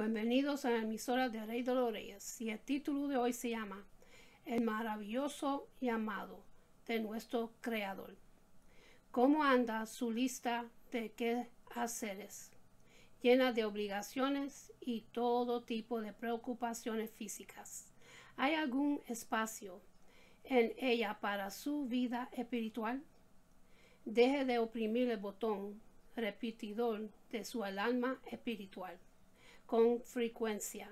Bienvenidos a la emisora de Rey de los Reyes, y el título de hoy se llama El maravilloso llamado de nuestro Creador. ¿Cómo anda su lista de quehaceres? Llena de obligaciones y todo tipo de preocupaciones físicas. ¿Hay algún espacio en ella para su vida espiritual? Deje de oprimir el botón repetidor de su alarma espiritual. Con frecuencia,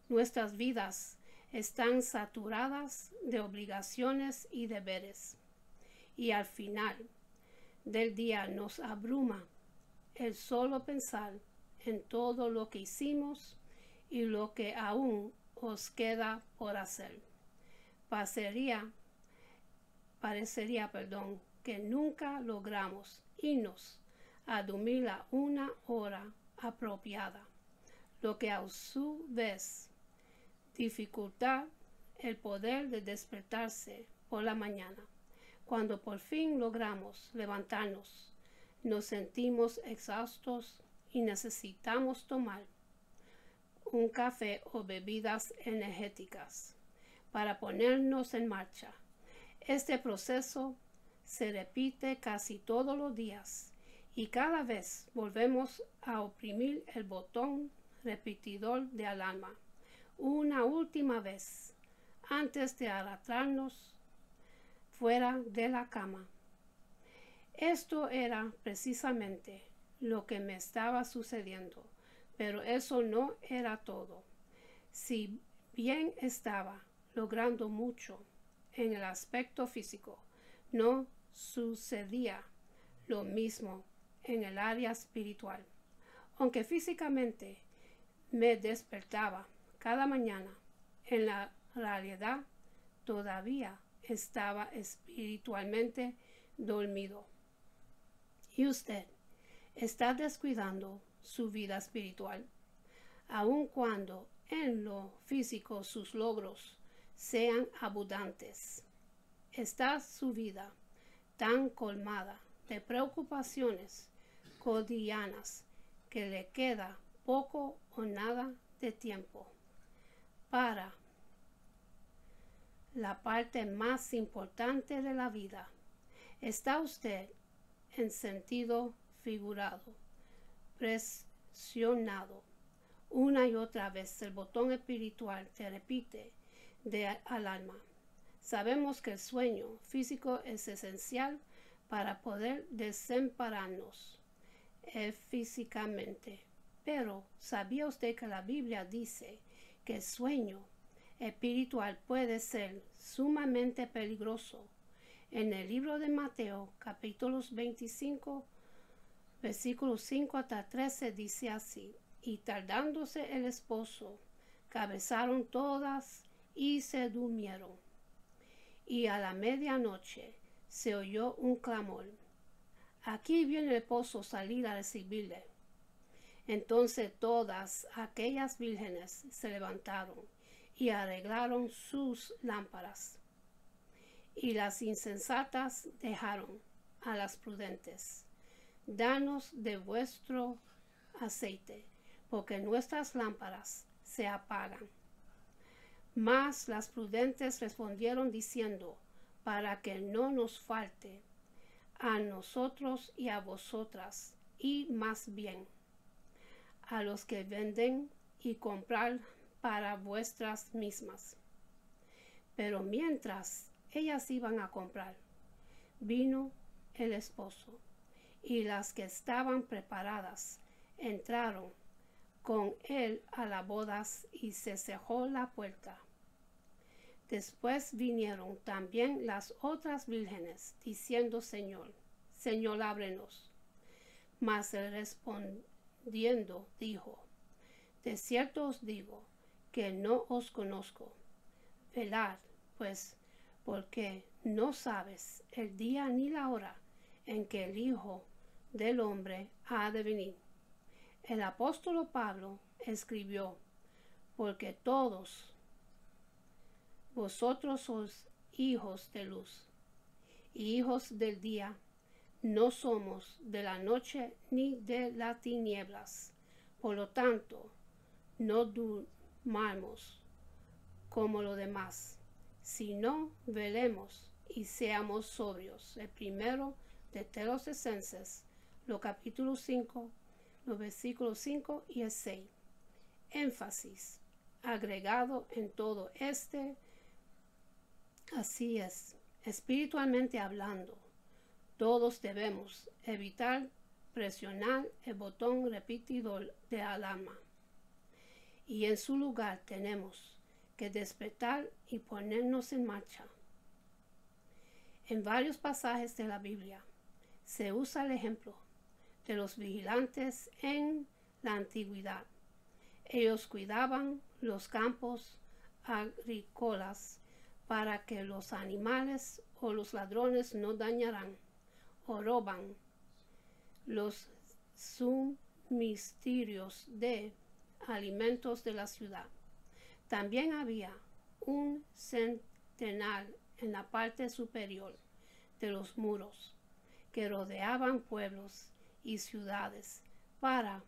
nuestras vidas están saturadas de obligaciones y deberes, y al final del día nos abruma el solo pensar en todo lo que hicimos y lo que aún os queda por hacer. Parecería, que nunca logramos irnos a dormir a una hora apropiada, lo que a su vez dificulta el poder de despertarse por la mañana. Cuando por fin logramos levantarnos, nos sentimos exhaustos y necesitamos tomar un café o bebidas energéticas para ponernos en marcha. Este proceso se repite casi todos los días y cada vez volvemos a oprimir el botón repetidor de alarma una última vez antes de arrastrarnos fuera de la cama. Esto era precisamente lo que me estaba sucediendo, pero eso no era todo. Si bien estaba logrando mucho en el aspecto físico, no sucedía lo mismo en el área espiritual. Aunque físicamente me despertaba cada mañana, en la realidad todavía estaba espiritualmente dormido. ¿Y usted está descuidando su vida espiritual? Aun cuando en lo físico sus logros sean abundantes, ¿está su vida tan colmada de preocupaciones cotidianas que le queda poco o nada de tiempo para la parte más importante de la vida? ¿Está usted, en sentido figurado, presionado una y otra vez? El botón espiritual te repite de alarma. Sabemos que el sueño físico es esencial para poder desempararnos físicamente. Pero ¿sabía usted que la Biblia dice que el sueño espiritual puede ser sumamente peligroso? En el libro de Mateo, capítulos 25, versículos 5 hasta 13, dice así: Y tardándose el esposo, cabezaron todas y se durmieron. Y a la medianoche se oyó un clamor: Aquí viene el esposo, salir a recibirle. Entonces todas aquellas vírgenes se levantaron y arreglaron sus lámparas. Y las insensatas dejaron a las prudentes: Danos de vuestro aceite, porque nuestras lámparas se apagan. Mas las prudentes respondieron diciendo: Para que no nos falte a nosotros y a vosotras, y más bien a los que venden y comprar para vuestras mismas. Pero mientras ellas iban a comprar, vino el esposo, y las que estaban preparadas entraron con él a la boda, y se cerró la puerta. Después vinieron también las otras vírgenes, diciendo: Señor, Señor, ábrenos. Mas él respondiendo dijo: De cierto os digo que no os conozco. Velad, pues, porque no sabes el día ni la hora en que el Hijo del Hombre ha de venir. El apóstol Pablo escribió: Porque todos vosotros sois hijos de luz y hijos del día. No somos de la noche ni de las tinieblas. Por lo tanto, no durmamos como los demás, sino velemos y seamos sobrios. El primero de Tesalonicenses, los capítulos 5, los versículos 5 y el 6. Énfasis agregado en todo así es, espiritualmente hablando, todos debemos evitar presionar el botón repetidor de alarma. Y en su lugar tenemos que despertar y ponernos en marcha. En varios pasajes de la Biblia se usa el ejemplo de los vigilantes en la antigüedad. Ellos cuidaban los campos agrícolas para que los animales o los ladrones no dañaran o roban los suministros de alimentos de la ciudad. También había un centenar en la parte superior de los muros que rodeaban pueblos y ciudades para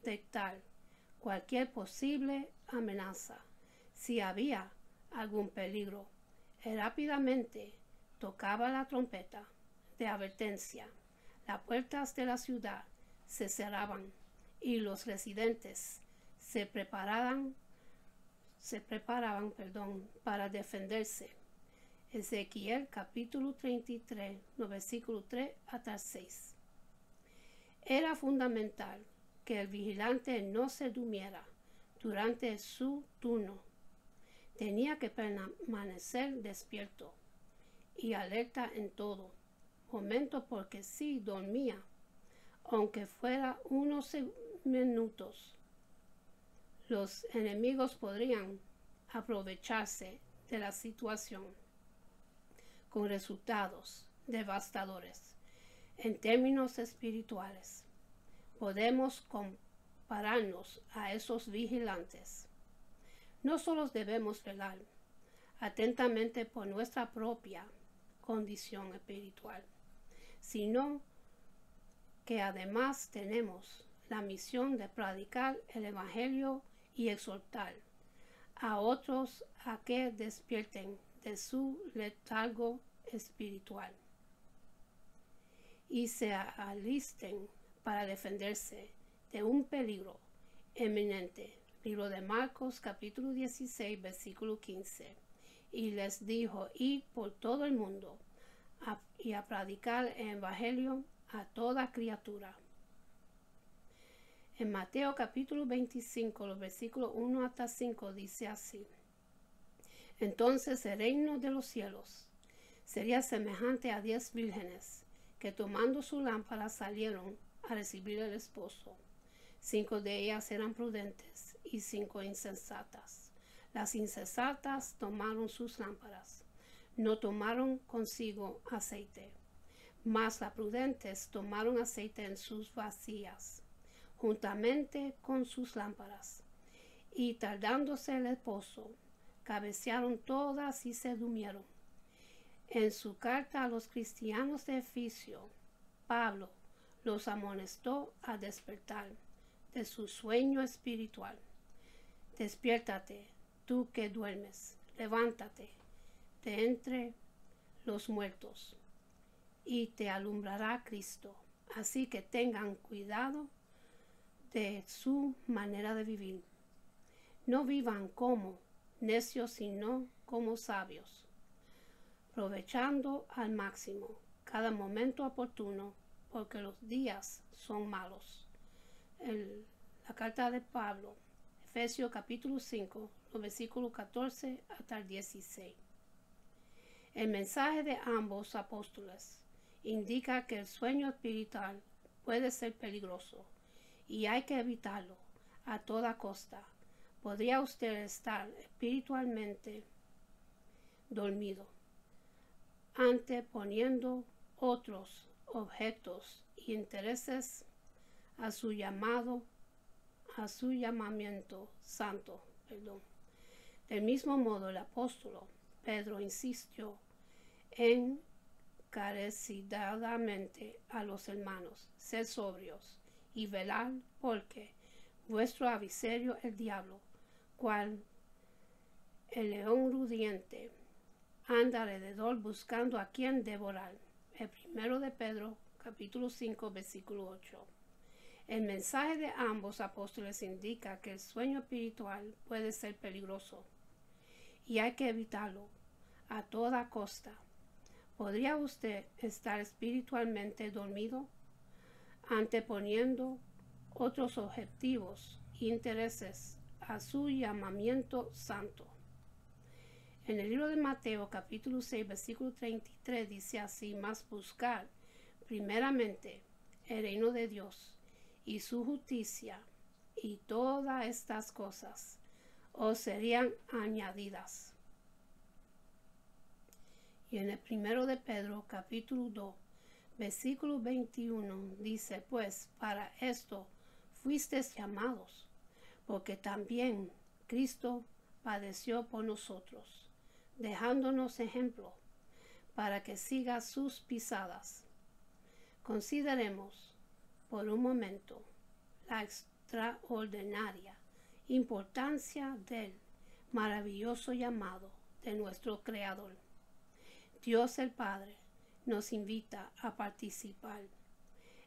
detectar cualquier posible amenaza. Si había algún peligro, él rápidamente tocaba la trompeta de advertencia. Las puertas de la ciudad se cerraban y los residentes se preparaban para defenderse. Ezequiel capítulo 33, los versículos 3 hasta 6. Era fundamental que el vigilante no se durmiera durante su turno. Tenía que permanecer despierto y alerta en todo momento, porque si dormía, aunque fuera unos minutos, los enemigos podrían aprovecharse de la situación con resultados devastadores. En términos espirituales, podemos compararnos a esos vigilantes. No solo debemos velar atentamente por nuestra propia condición espiritual, sino que además tenemos la misión de predicar el Evangelio y exhortar a otros a que despierten de su letargo espiritual y se alisten para defenderse de un peligro eminente. Libro de Marcos capítulo 16 versículo 15. Y les dijo: id por todo el mundo y a predicar el Evangelio a toda criatura. En Mateo capítulo 25, los versículos 1 hasta 5 dice así: entonces el reino de los cielos sería semejante a 10 vírgenes que tomando su lámpara salieron a recibir el esposo. 5 de ellas eran prudentes y 5 insensatas. Las insensatas tomaron sus lámparas, no tomaron consigo aceite, mas las prudentes tomaron aceite en sus vasijas, juntamente con sus lámparas. Y tardándose el esposo, cabecearon todas y se durmieron. En su carta a los cristianos de Efesio, Pablo los amonestó a despertar de su sueño espiritual. Despiértate, tú que duermes, levántate de entre los muertos, y te alumbrará Cristo. Así que tengan cuidado de su manera de vivir. No vivan como necios, sino como sabios, aprovechando al máximo cada momento oportuno, porque los días son malos. La carta de Pablo, Efesios capítulo 5, los versículos 14 hasta el 16. El mensaje de ambos apóstoles indica que el sueño espiritual puede ser peligroso y hay que evitarlo a toda costa. Podría usted estar espiritualmente dormido, anteponiendo otros objetos y intereses a su llamamiento santo. Del mismo modo, el apóstol Pedro insistió encarecidamente a los hermanos: sed sobrios y velad, porque vuestro adversario el diablo, cual el león rugiente, anda alrededor buscando a quien devorar. El primero de Pedro, capítulo 5, versículo 8. El mensaje de ambos apóstoles indica que el sueño espiritual puede ser peligroso y hay que evitarlo a toda costa. ¿Podría usted estar espiritualmente dormido, anteponiendo otros objetivos e intereses a su llamamiento santo? En el libro de Mateo, capítulo 6, versículo 33, dice así: mas buscar primeramente el reino de Dios y su justicia, y todas estas cosas os serían añadidas. Y en el primero de Pedro, capítulo 2, versículo 21, dice: pues para esto fuisteis llamados, porque también Cristo padeció por nosotros, dejándonos ejemplo para que siga sus pisadas. Consideremos por un momento la extraordinaria importancia del maravilloso llamado de nuestro Creador. Dios el Padre nos invita a participar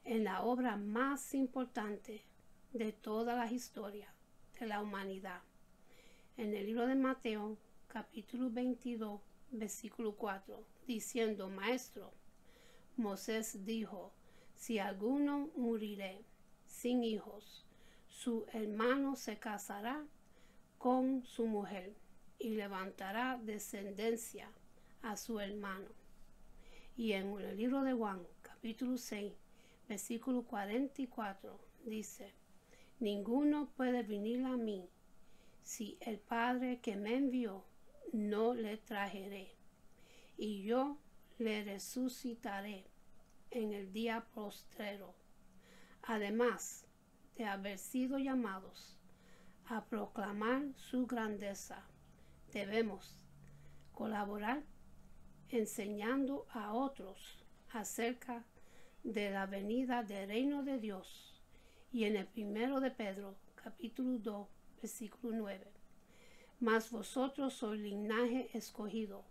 en la obra más importante de toda la historia de la humanidad. En el libro de Mateo, capítulo 22, versículo 4, diciendo: Maestro, Moisés dijo: si alguno muriere sin hijos, su hermano se casará con su mujer y levantará descendencia a su hermano. Y en el libro de Juan, capítulo 6, versículo 44, dice: ninguno puede venir a mí si el Padre que me envió no le trajere, y yo le resucitaré en el día postrero. Además de haber sido llamados a proclamar su grandeza, debemos colaborar enseñando a otros acerca de la venida del reino de Dios. Y en el primero de Pedro, capítulo 2, versículo 9: mas vosotros sois linaje escogido,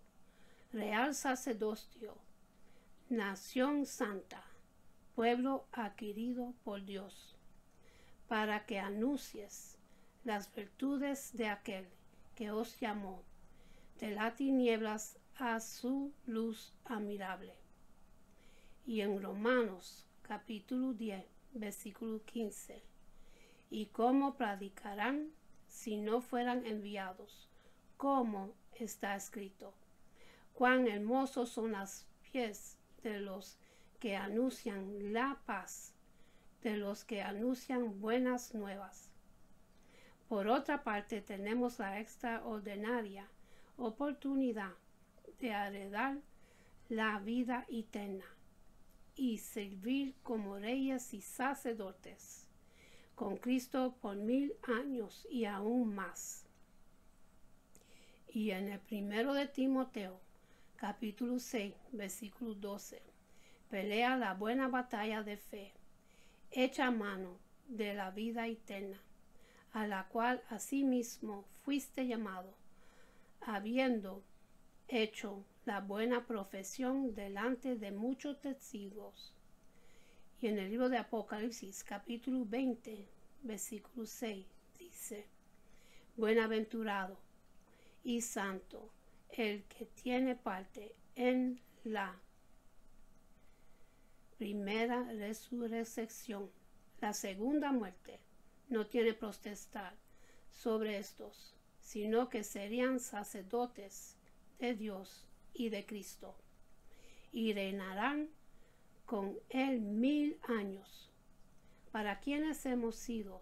real sacerdocio, nación santa, pueblo adquirido por Dios, para que anuncies las virtudes de aquel que os llamó de las tinieblas a su luz admirable. Y en Romanos capítulo 10, versículo 15: y cómo predicarán si no fueran enviados, como está escrito: cuán hermosos son los pies de los que anuncian la paz, de los que anuncian buenas nuevas. Por otra parte, tenemos la extraordinaria oportunidad de heredar la vida eterna y servir como reyes y sacerdotes con Cristo por 1000 años y aún más. Y en el primero de Timoteo, capítulo 6, versículo 12, pelea la buena batalla de fe, echa mano de la vida eterna, a la cual asimismo fuiste llamado, habiendo hecho la buena profesión delante de muchos testigos. Y en el libro de Apocalipsis, capítulo 20, versículo 6, dice: buenaventurado y santo el que tiene parte en la primera resurrección. La segunda muerte no tiene potestad sobre estos, sino que serían sacerdotes de Dios y de Cristo, y reinarán con él 1000 años, para quienes hemos sido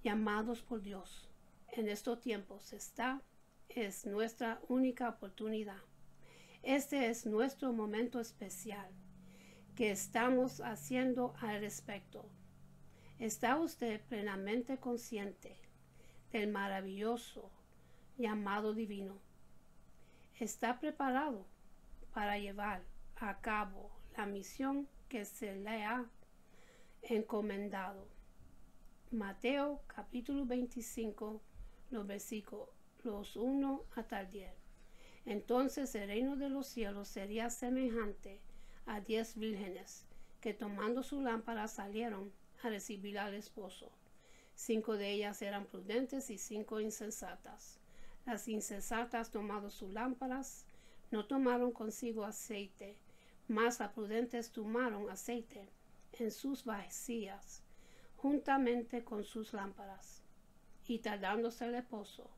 llamados por Dios en estos tiempos. Esta es nuestra única oportunidad. Este es nuestro momento especial. ¿Qué estamos haciendo al respecto? ¿Está usted plenamente consciente del maravilloso llamado divino? ¿Está preparado para llevar a cabo la misión que se le ha encomendado? Mateo capítulo 25, los versículos 1 hasta el 10. Entonces el reino de los cielos sería semejante a 10 vírgenes que tomando su lámpara salieron a recibir al esposo. 5 de ellas eran prudentes y 5 insensatas. Las insensatas, tomando sus lámparas, no tomaron consigo aceite, mas las prudentes tomaron aceite en sus vasijas, juntamente con sus lámparas. Y tardándose el esposo,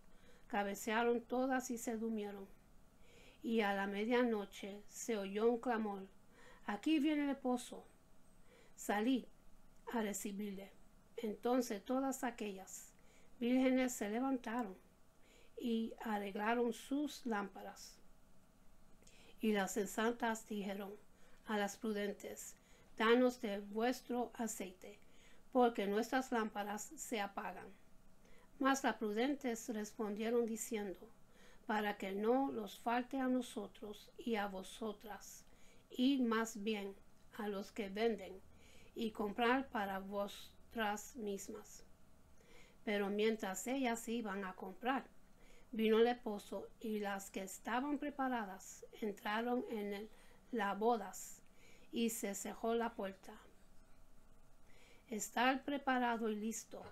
cabecearon todas y se durmieron. Y a la medianoche se oyó un clamor: aquí viene el esposo, salid a recibirle. Entonces todas aquellas vírgenes se levantaron y arreglaron sus lámparas. Y las sensatas dijeron a las prudentes: danos de vuestro aceite, porque nuestras lámparas se apagan. Mas las prudentes respondieron diciendo: para que no los falte a nosotros y a vosotras, id más bien a los que venden y comprar para vosotras mismas. Pero mientras ellas iban a comprar, vino el esposo, y las que estaban preparadas entraron en las bodas, y se cerró la puerta. Estar preparado y listo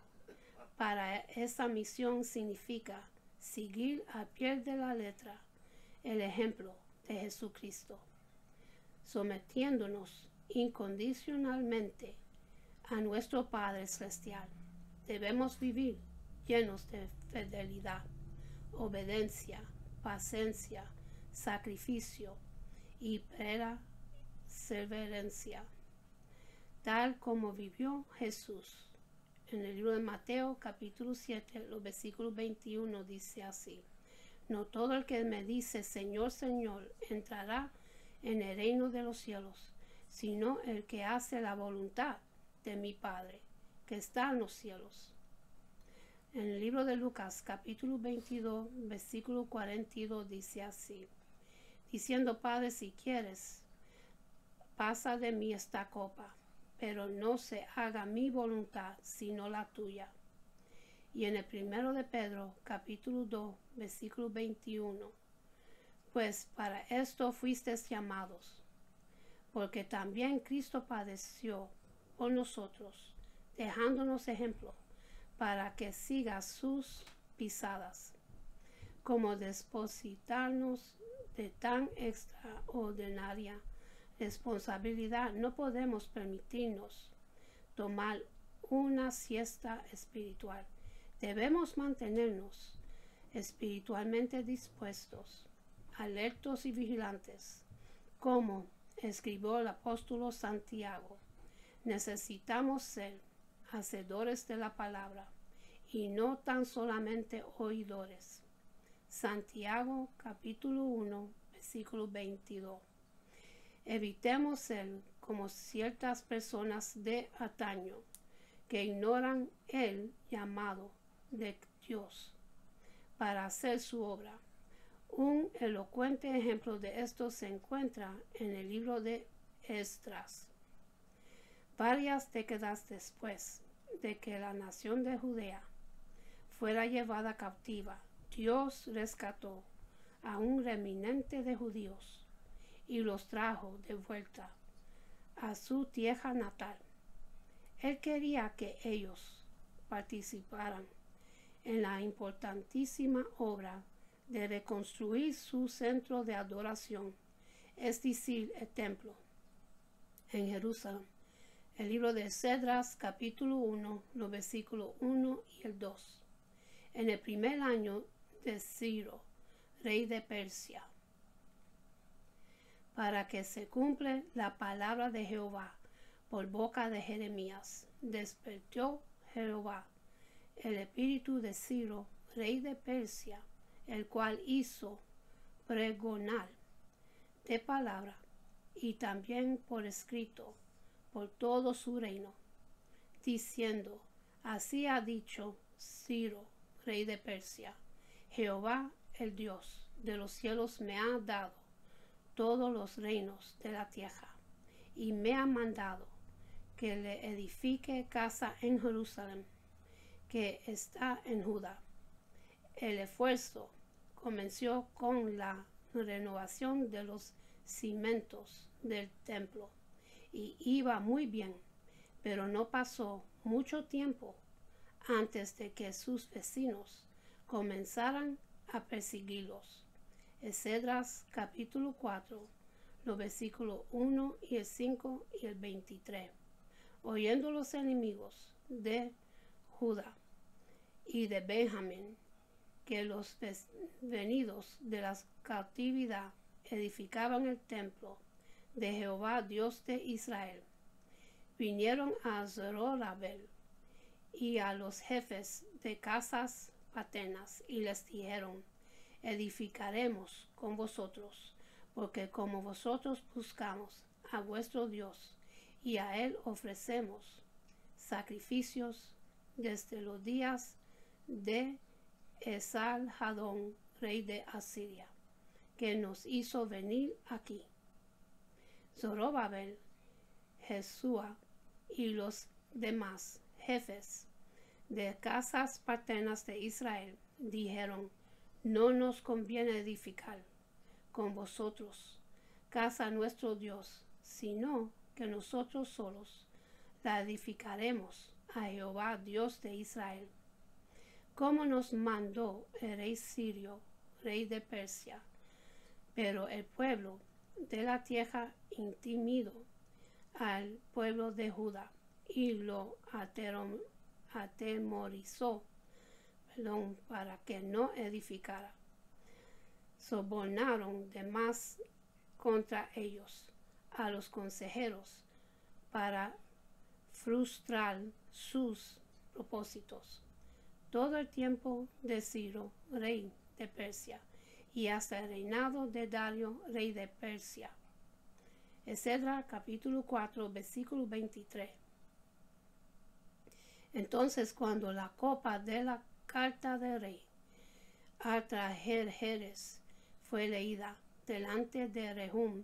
para esa misión significa seguir al pie de la letra el ejemplo de Jesucristo, sometiéndonos incondicionalmente a nuestro Padre Celestial. Debemos vivir llenos de fidelidad, obediencia, paciencia, sacrificio y perseverancia, tal como vivió Jesús. En el libro de Mateo capítulo 7, los versículos 21 dice así: no todo el que me dice Señor, Señor, entrará en el reino de los cielos, sino el que hace la voluntad de mi Padre que está en los cielos. En el libro de Lucas capítulo 22, versículo 42 dice así: diciendo: Padre, si quieres, pasa de mí esta copa, pero no se haga mi voluntad sino la tuya. Y en el primero de Pedro capítulo 2 versículo 21: pues para esto fuisteis llamados, porque también Cristo padeció por nosotros, dejándonos ejemplo para que siga sus pisadas, como depositarnos de tan extraordinaria responsabilidad. No podemos permitirnos tomar una siesta espiritual. Debemos mantenernos espiritualmente dispuestos, alertos y vigilantes, como escribió el apóstol Santiago. Necesitamos ser hacedores de la palabra y no tan solamente oidores. Santiago capítulo 1 versículo 22. Evitemos ser como ciertas personas de antaño que ignoran el llamado de Dios para hacer su obra. Un elocuente ejemplo de esto se encuentra en el libro de Esdras. Varias décadas después de que la nación de Judea fuera llevada cautiva, Dios rescató a un remanente de judíos y los trajo de vuelta a su tierra natal. Él quería que ellos participaran en la importantísima obra de reconstruir su centro de adoración, es decir, el templo, en Jerusalén. El libro de Esdras, capítulo 1, los versículos 1 y el 2. En el primer año de Ciro, rey de Persia, para que se cumple la palabra de Jehová por boca de Jeremías, despertó Jehová el espíritu de Ciro, rey de Persia, el cual hizo pregonar de palabra y también por escrito por todo su reino, diciendo: así ha dicho Ciro, rey de Persia: Jehová, el Dios de los cielos, me ha dado todos los reinos de la tierra, y me ha mandado que le edifique casa en Jerusalén. que está en Judá. El esfuerzo comenzó con la renovación de los cimientos del templo y iba muy bien, pero no pasó mucho tiempo antes de que sus vecinos comenzaran a perseguirlos. Esdras capítulo 4, los versículos 1 y el 5 y el 23. Oyendo los enemigos de Judá y de Benjamín que los venidos de la cautividad edificaban el templo de Jehová Dios de Israel, vinieron a Zorobabel y a los jefes de casas paternas y les dijeron: edificaremos con vosotros, porque como vosotros buscamos a vuestro Dios y a él ofrecemos sacrificios desde los días de Esarhadón, rey de Asiria, que nos hizo venir aquí. Zorobabel, Jesúa y los demás jefes de casas paternas de Israel dijeron: no nos conviene edificar con vosotros casa a nuestro Dios, sino que nosotros solos la edificaremos a Jehová Dios de Israel, como nos mandó el rey Sirio, rey de Persia. Pero el pueblo de la tierra intimidó al pueblo de Judá y lo atemorizó, para que no edificara. Sobornaron de más contra ellos a los consejeros para frustrar sus propósitos todo el tiempo de Ciro, rey de Persia, y hasta el reinado de Dario, rey de Persia. Esdras capítulo 4, versículo 23. Entonces, cuando la copa de la carta del rey Artajerjes fue leída delante de Rehum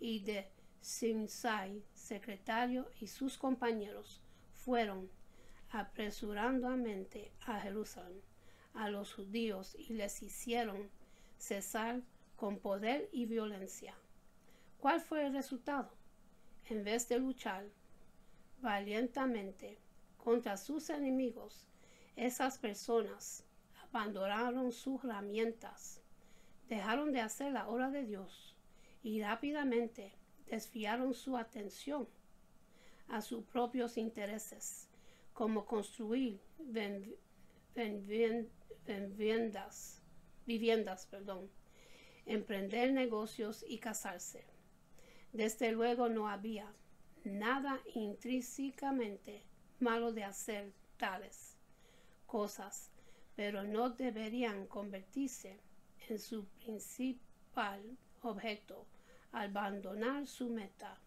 y de Simsai, secretario, y sus compañeros, fueron apresuradamente a Jerusalén a los judíos y les hicieron cesar con poder y violencia. ¿Cuál fue el resultado? En vez de luchar valientemente contra sus enemigos, esas personas abandonaron sus herramientas, dejaron de hacer la obra de Dios y rápidamente desviaron su atención a sus propios intereses, como construir viviendas, emprender negocios y casarse. Desde luego no había nada intrínsecamente malo de hacer tales cosas, pero no deberían convertirse en su principal objeto al abandonar su meta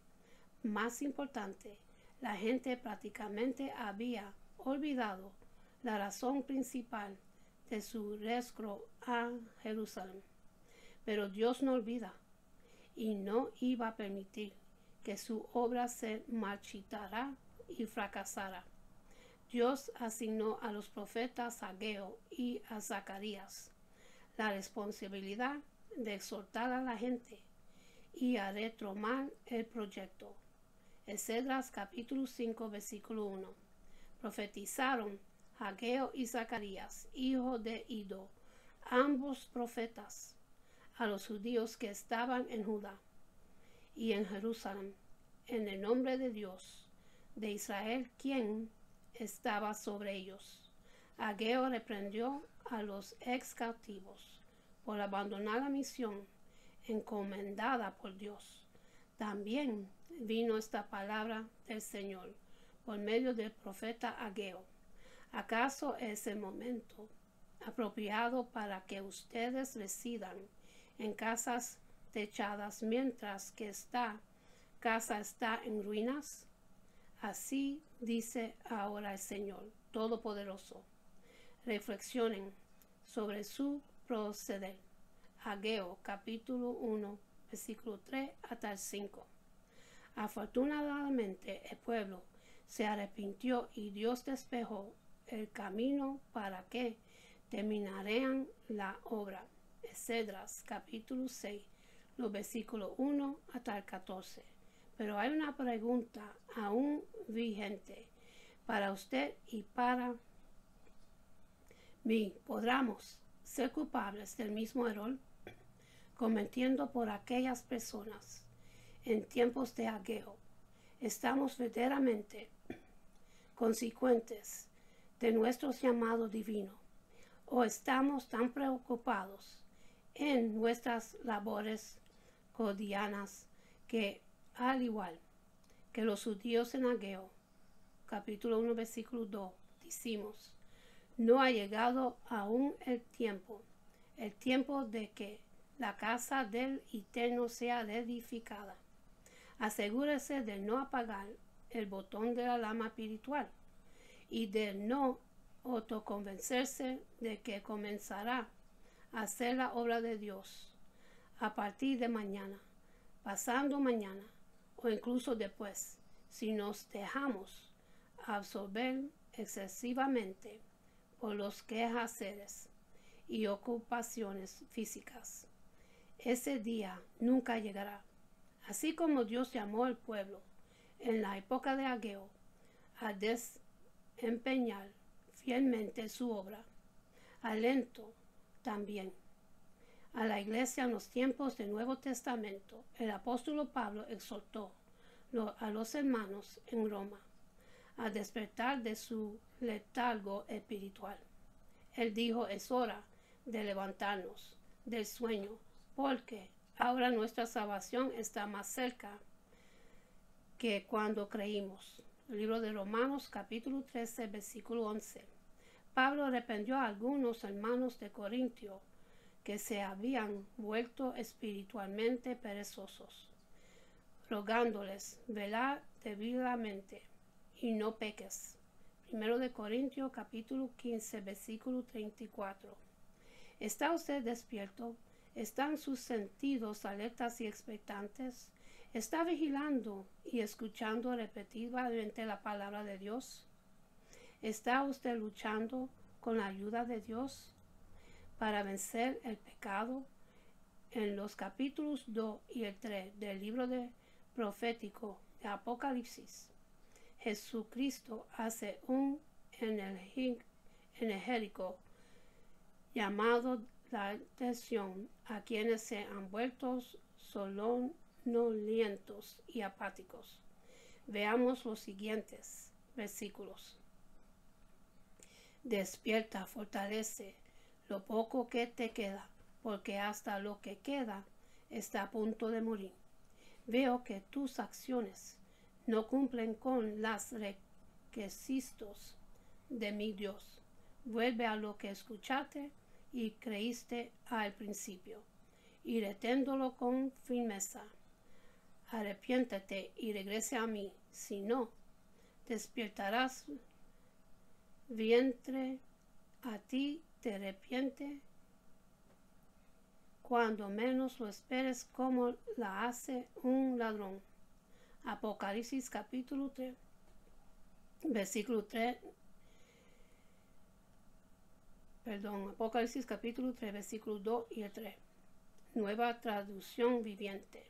más importante. La gente prácticamente había olvidado la razón principal de su regreso a Jerusalén. Pero Dios no olvida y no iba a permitir que su obra se marchitara y fracasara. Dios asignó a los profetas Ageo y a Zacarías la responsabilidad de exhortar a la gente y a retomar el proyecto. Esdras capítulo 5, versículo 1. Profetizaron Ageo y Zacarías, hijo de Ido, ambos profetas, a los judíos que estaban en Judá y en Jerusalén, en el nombre de Dios de Israel, quien estaba sobre ellos. Ageo reprendió a los ex cautivos por abandonar la misión encomendada por Dios. También vino esta palabra del Señor por medio del profeta Ageo. ¿Acaso es el momento apropiado para que ustedes residan en casas techadas mientras que esta casa está en ruinas? Así dice ahora el Señor Todopoderoso. Reflexionen sobre su proceder. Ageo capítulo 1, versículo 3 hasta el 5. Afortunadamente el pueblo se arrepintió y Dios despejó el camino para que terminaran la obra. Esdras capítulo 6, los versículos 1 hasta el 14. Pero hay una pregunta aún vigente para usted y para mí. ¿Podremos ser culpables del mismo error cometiendo por aquellas personas en tiempos de Ageo? ¿Estamos verdaderamente consecuentes de nuestro llamado divino? ¿O estamos tan preocupados en nuestras labores cotidianas que, al igual que los judíos en Ageo, capítulo 1, versículo 2, decimos, no ha llegado aún el tiempo de que la casa del Eterno sea edificada? Asegúrese de no apagar el botón de la alarma espiritual y de no autoconvencerse de que comenzará a hacer la obra de Dios a partir de mañana, pasando mañana o incluso después, si nos dejamos absorber excesivamente por los quehaceres y ocupaciones físicas. Ese día nunca llegará. Así como Dios llamó al pueblo en la época de Ageo a desempeñar fielmente su obra, alentó también a la iglesia en los tiempos del Nuevo Testamento. El apóstol Pablo exhortó a los hermanos en Roma a despertar de su letargo espiritual. Él dijo, es hora de levantarnos del sueño, porque ahora nuestra salvación está más cerca que cuando creímos. El libro de Romanos capítulo 13, versículo 11. Pablo reprendió a algunos hermanos de Corintio que se habían vuelto espiritualmente perezosos, rogándoles velar debidamente y no peques. Primero de Corintios capítulo 15, versículo 34. ¿Está usted despierto? ¿Están sus sentidos alertas y expectantes? ¿Está vigilando y escuchando repetidamente la palabra de Dios? ¿Está usted luchando con la ayuda de Dios para vencer el pecado? En los capítulos 2 y el 3 del libro profético de Apocalipsis, Jesucristo hace un enérgico llamado la atención a quienes se han vuelto somnolientos y apáticos. Veamos los siguientes versículos. Despierta, fortalece lo poco que te queda, porque hasta lo que queda está a punto de morir. Veo que tus acciones no cumplen con los requisitos de mi Dios. Vuelve a lo que escuchaste y creíste al principio, y reténdolo con firmeza. Arrepiéntete y regrese a mí, si no, despiertarás vientre a ti, te arrepiente cuando menos lo esperes, como la hace un ladrón. Apocalipsis capítulo 3, versículo 3. Apocalipsis capítulo 3, versículos 2 y el 3. Nueva traducción viviente.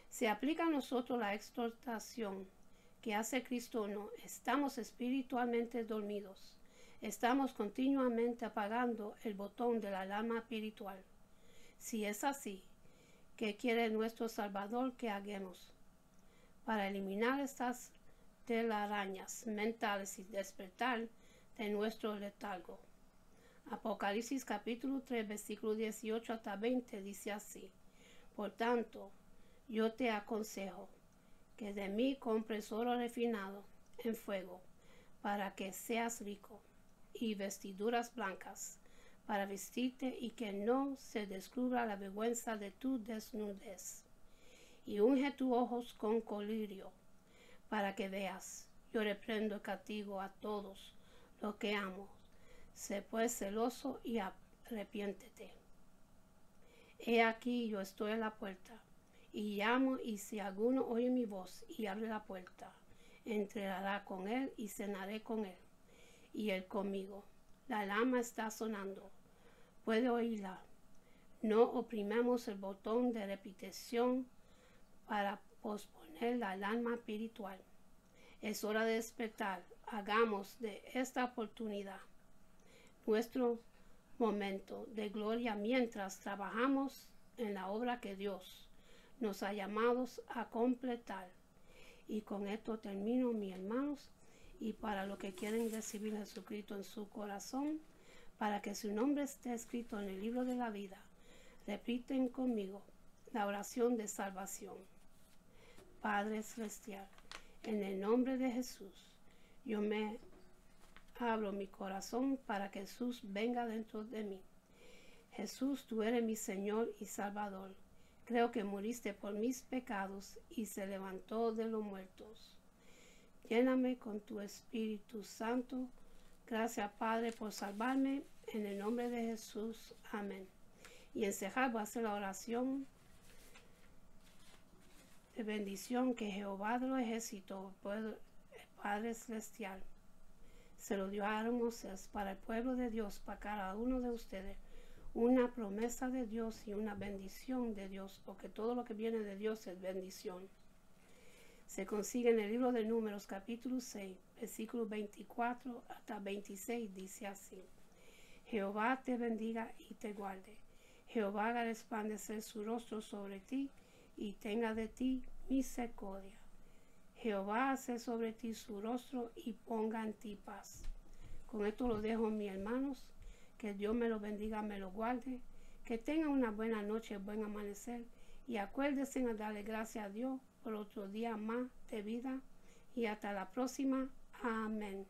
Se aplica a nosotros la exhortación que hace Cristo. No estamos espiritualmente dormidos. Estamos continuamente apagando el botón de la alarma espiritual. Si es así, ¿qué quiere nuestro Salvador que hagamos para eliminar estas telarañas mentales y despertar de nuestro letargo? Apocalipsis capítulo 3, versículo 18 hasta 20 dice así: por tanto, yo te aconsejo que de mí compres oro refinado en fuego, para que seas rico, y vestiduras blancas para vestirte, y que no se descubra la vergüenza de tu desnudez. Y unge tus ojos con colirio, para que veas. Yo reprendo y castigo a todos los que amo. Sé pues celoso y arrepiéntete. He aquí, yo estoy a la puerta y llamo, y si alguno oye mi voz y abre la puerta, entraré con él y cenaré con él, y Él conmigo. La alarma está sonando. Puede oírla. No oprimamos el botón de repetición para posponer la alarma espiritual. Es hora de despertar. Hagamos de esta oportunidad nuestro momento de gloria mientras trabajamos en la obra que Dios nos ha llamado a completar. Y con esto termino, mis hermanos, y para los que quieren recibir a Jesucristo en su corazón, para que su nombre esté escrito en el libro de la vida, repiten conmigo la oración de salvación. Padre Celestial, en el nombre de Jesús, yo me abro mi corazón para que Jesús venga dentro de mí. Jesús, tú eres mi Señor y Salvador. Creo que moriste por mis pecados y se levantó de los muertos. Lléname con tu Espíritu Santo. Gracias, Padre, por salvarme. En el nombre de Jesús. Amén. Y en cejar voy a hacer la oración de bendición que Jehová de los ejércitos, el Padre Celestial, se lo dio a Moisés para el pueblo de Dios, para cada uno de ustedes. Una promesa de Dios y una bendición de Dios, porque todo lo que viene de Dios es bendición. Se consigue en el libro de Números, capítulo 6, versículos 24 hasta 26, dice así: Jehová te bendiga y te guarde. Jehová haga resplandecer su rostro sobre ti y tenga de ti misericordia. Jehová hace sobre ti su rostro y ponga en ti paz. Con esto lo dejo, mis hermanos. Que Dios me lo bendiga, me lo guarde. Que tengan una buena noche, buen amanecer. Y acuérdense a darle gracias a Dios por otro día más de vida. Y hasta la próxima. Amén.